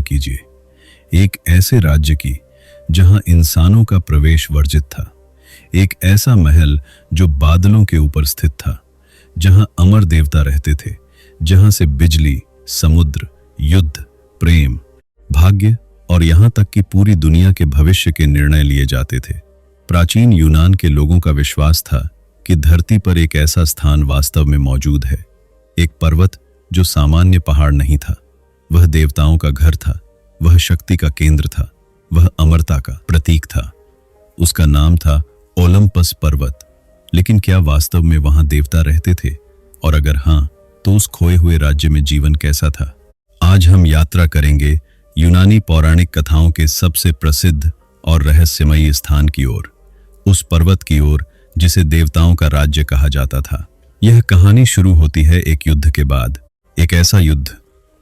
कीजिए, एक ऐसे राज्य की जहां इंसानों का प्रवेश वर्जित था, एक ऐसा महल जो बादलों के ऊपर स्थित था, जहां अमर देवता रहते थे, जहां से बिजली, समुद्र, युद्ध, प्रेम, भाग्य और यहां तक कि पूरी दुनिया के भविष्य के निर्णय लिए जाते थे। प्राचीन यूनान के लोगों का विश्वास था कि धरती पर एक ऐसा स्थान वास्तव में मौजूद है, एक पर्वत जो सामान्य पहाड़ नहीं था। वह देवताओं का घर था, वह शक्ति का केंद्र था, वह अमरता का प्रतीक था। उसका नाम था ओलंपस पर्वत। लेकिन क्या वास्तव में वहां देवता रहते थे? और अगर हां, तो उस खोए हुए राज्य में जीवन कैसा था? आज हम यात्रा करेंगे यूनानी पौराणिक कथाओं के सबसे प्रसिद्ध और रहस्यमयी स्थान की ओर, उस पर्वत की ओर जिसे देवताओं का राज्य कहा जाता था। यह कहानी शुरू होती है एक युद्ध के बाद, एक ऐसा युद्ध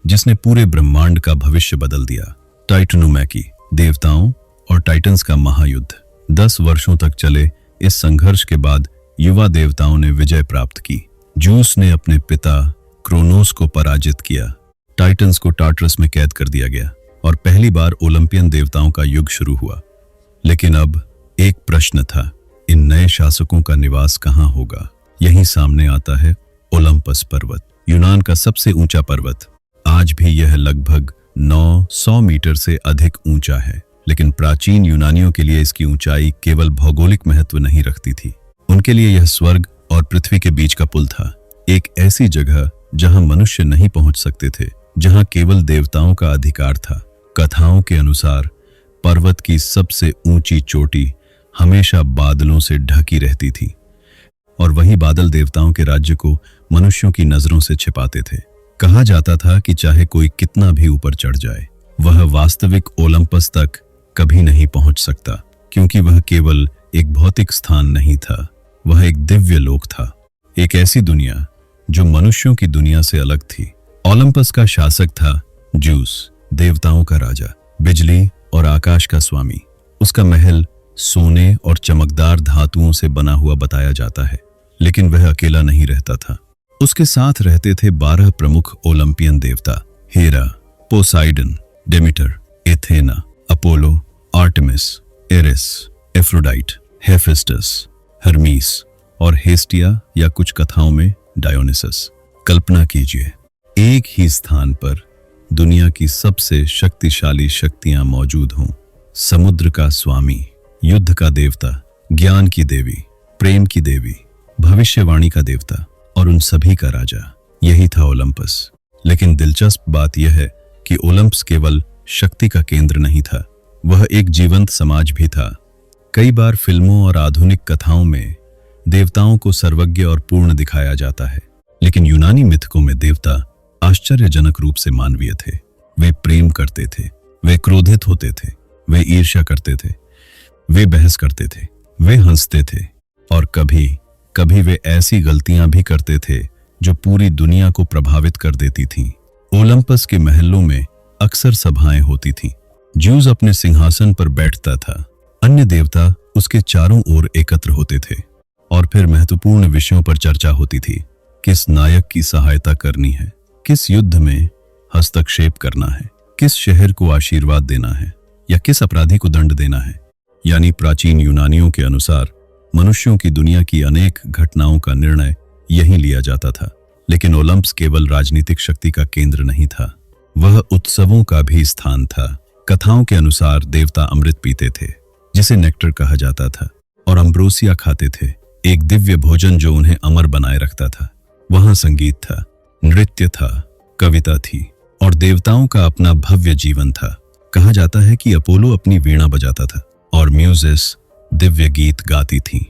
जिसने पूरे ब्रह्मांड का भविष्य बदल दिया। टाइटैनोमैकी, देवताओं और टाइटन्स का महायुद्ध। 10 वर्षों तक चले इस संघर्ष के बाद युवा देवताओं ने विजय प्राप्त की। जूस ने अपने पिता क्रोनोस को पराजित किया, टाइटन्स को टार्टरस में कैद कर दिया गया और पहली बार ओलंपियन देवताओं का युग शुरू हुआ। लेकिन अब एक प्रश्न था, इन नए शासकों का निवास कहां होगा? यहीं सामने आता है ओलंपस पर्वत, यूनान का सबसे ऊंचा पर्वत। आज भी यह लगभग 900 मीटर से अधिक ऊंचा है, लेकिन प्राचीन यूनानियों के लिए इसकी ऊंचाई केवल भौगोलिक महत्व नहीं रखती थी। उनके लिए यह स्वर्ग और पृथ्वी के बीच का पुल था, एक ऐसी जगह जहां मनुष्य नहीं पहुंच सकते थे, जहां केवल देवताओं का अधिकार था। कथाओं के अनुसार पर्वत की सबसे ऊंची चोटी हमेशा बादलों से ढकी रहती थी और वही बादल देवताओं के राज्य को मनुष्यों की नजरों से छिपाते थे। कहा जाता था कि चाहे कोई कितना भी ऊपर चढ़ जाए, वह वास्तविक ओलंपस तक कभी नहीं पहुंच सकता, क्योंकि वह केवल एक भौतिक स्थान नहीं था, वह एक दिव्य लोक था, एक ऐसी दुनिया जो मनुष्यों की दुनिया से अलग थी। ओलंपस का शासक था जूस, देवताओं का राजा, बिजली और आकाश का स्वामी। उसका महल सोने और चमकदार धातुओं से बना हुआ बताया जाता है, लेकिन वह अकेला नहीं रहता था। उसके साथ रहते थे 12 प्रमुख ओलंपियन देवता, Hera, Poseidon, Demeter, Athena, Apollo, Artemis, Ares, Aphrodite, Hephaestus, Hermes और हेस्टिया या कुछ कथाओं में डायोनिसस। कल्पना कीजिए, एक ही स्थान पर दुनिया की सबसे शक्तिशाली शक्तियां मौजूद हों। समुद्र का स्वामी, युद्ध का देवता, ज्ञान की देवी, प्रेम की देवी, भविष्यवाणी का देवता और उन सभी का राजा। यही था ओलंपस। लेकिन दिलचस्प बात यह है कि ओलंपस केवल शक्ति का केंद्र नहीं था, वह एक जीवंत समाज भी था। कई बार फिल्मों और आधुनिक कथाओं में देवताओं को सर्वज्ञ और पूर्ण दिखाया जाता है, लेकिन यूनानी मिथकों में देवता आश्चर्यजनक रूप से मानवीय थे। वे प्रेम करते थे, वे क्रोधित होते थे, वे ईर्ष्या करते थे, वे बहस करते थे, वे हंसते थे और कभी कभी वे ऐसी गलतियां भी करते थे जो पूरी दुनिया को प्रभावित कर देती थीं। ओलंपस के महलों में अक्सर सभाएं होती थीं। ज्यूस अपने सिंहासन पर बैठता था, अन्य देवता उसके चारों ओर एकत्र होते थे और फिर महत्वपूर्ण विषयों पर चर्चा होती थी। किस नायक की सहायता करनी है, किस युद्ध में हस्तक्षेप करना है, किस शहर को आशीर्वाद देना है या किस अपराधी को दंड देना है। यानी प्राचीन यूनानियों के अनुसार मनुष्यों की दुनिया की अनेक घटनाओं का निर्णय यहीं लिया जाता था। लेकिन ओलंपस केवल राजनीतिक शक्ति का केंद्र नहीं था, वह उत्सवों का भी स्थान था। कथाओं के अनुसार देवता अमृत पीते थे, जिसे नेक्टर कहा जाता था, और अम्ब्रोसिया खाते थे, एक दिव्य भोजन जो उन्हें अमर बनाए रखता था। वहां संगीत था, नृत्य था, कविता थी और देवताओं का अपना भव्य जीवन था। कहा जाता है कि अपोलो अपनी वीणा बजाता था और म्यूजिस दिव्य गीत गाती थीं,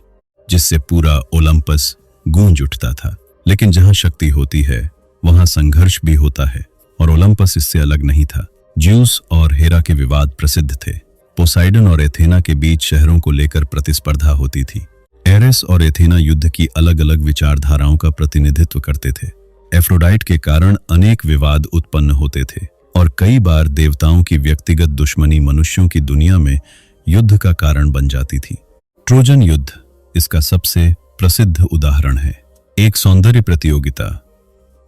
जिससे पूरा ओलंपस गूंज उठता था। लेकिन जहां शक्ति होती है वहां संघर्ष भी होता है, और ओलंपस इससे अलग नहीं था। ज्यूस और हेरा के विवाद प्रसिद्ध थे। पोसाइडन और एथेना के बीच शहरों को लेकर प्रतिस्पर्धा होती थी। एरिस और एथेना युद्ध की अलग अलग विचारधाराओं का प्रतिनिधित्व करते थे। एफ्रोडाइट के कारण अनेक विवाद उत्पन्न होते थे और कई बार देवताओं की व्यक्तिगत दुश्मनी मनुष्यों की दुनिया में युद्ध का कारण बन जाती थी। ट्रोजन युद्ध इसका सबसे प्रसिद्ध उदाहरण है। एक सौंदर्य प्रतियोगिता,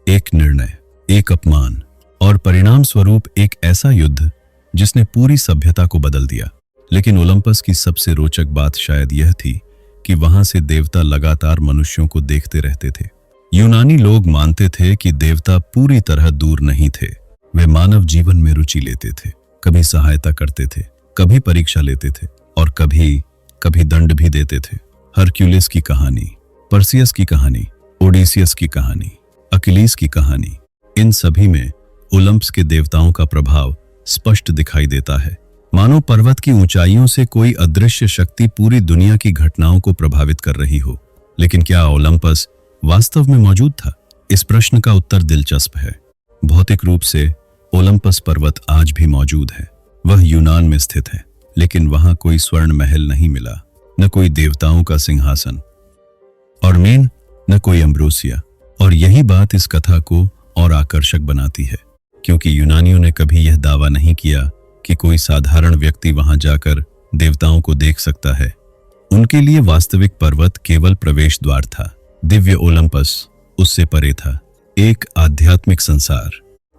एक निर्णय, एक अपमान और परिणाम स्वरूप एक ऐसा युद्ध जिसने पूरी सभ्यता को बदल दिया। लेकिन ओलंपस की सबसे रोचक बात शायद यह थी कि वहां से देवता लगातार मनुष्यों को देखते रहते थे। यूनानी लोग मानते थे कि देवता पूरी तरह दूर नहीं थे। वे मानव जीवन में रुचि लेते थे, कभी सहायता करते थे, कभी परीक्षा लेते थे और कभी कभी दंड भी देते थे। हरक्यूलिस की कहानी, परसियस की कहानी, ओडिसियस की कहानी, अकिलीस की कहानी, इन सभी में ओलंपस के देवताओं का प्रभाव स्पष्ट दिखाई देता है। मानो पर्वत की ऊंचाइयों से कोई अदृश्य शक्ति पूरी दुनिया की घटनाओं को प्रभावित कर रही हो। लेकिन क्या ओलंपस वास्तव में मौजूद था? इस प्रश्न का उत्तर दिलचस्प है। भौतिक रूप से ओलंपस पर्वत आज भी मौजूद है। वह यूनान में स्थित है, लेकिन वहां कोई स्वर्ण महल नहीं मिला, न कोई देवताओं का सिंहासन और न कोई अम्ब्रोसिया। और यही बात इस कथा को और आकर्षक बनाती है, क्योंकि यूनानियों ने कभी यह दावा नहीं किया कि कोई साधारण व्यक्ति वहां जाकर देवताओं को देख सकता है। उनके लिए वास्तविक पर्वत केवल प्रवेश द्वार था। दिव्य ओलंपस उससे परे था, एक आध्यात्मिक संसार,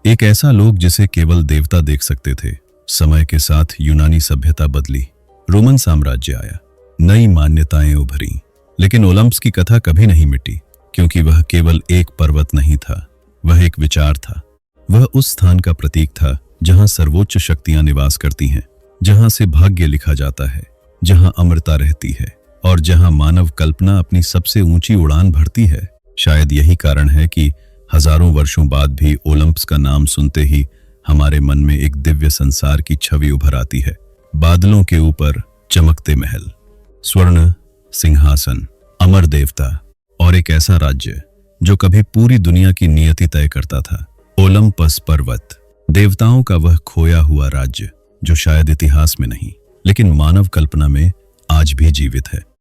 एक ऐसा लोक जिसे केवल देवता देख सकते थे। समय के साथ यूनानी सभ्यता बदली, रोमन साम्राज्य आया, नई मान्यताएं उभरी, लेकिन ओलंपस की कथा कभी नहीं मिटी, क्योंकि वह केवल एक पर्वत नहीं था, वह एक विचार था। वह उस स्थान का प्रतीक था जहां सर्वोच्च शक्तियां निवास करती हैं, जहां से भाग्य लिखा जाता है, जहां अमरता रहती है और जहां मानव कल्पना अपनी सबसे ऊंची उड़ान भरती है। शायद यही कारण है कि हजारों वर्षों बाद भी ओलंपस का नाम सुनते ही हमारे मन में एक दिव्य संसार की छवि उभर आती है। बादलों के ऊपर चमकते महल, स्वर्ण सिंहासन, अमर देवता और एक ऐसा राज्य जो कभी पूरी दुनिया की नियति तय करता था। ओलंपस पर्वत, देवताओं का वह खोया हुआ राज्य जो शायद इतिहास में नहीं, लेकिन मानव कल्पना में आज भी जीवित है।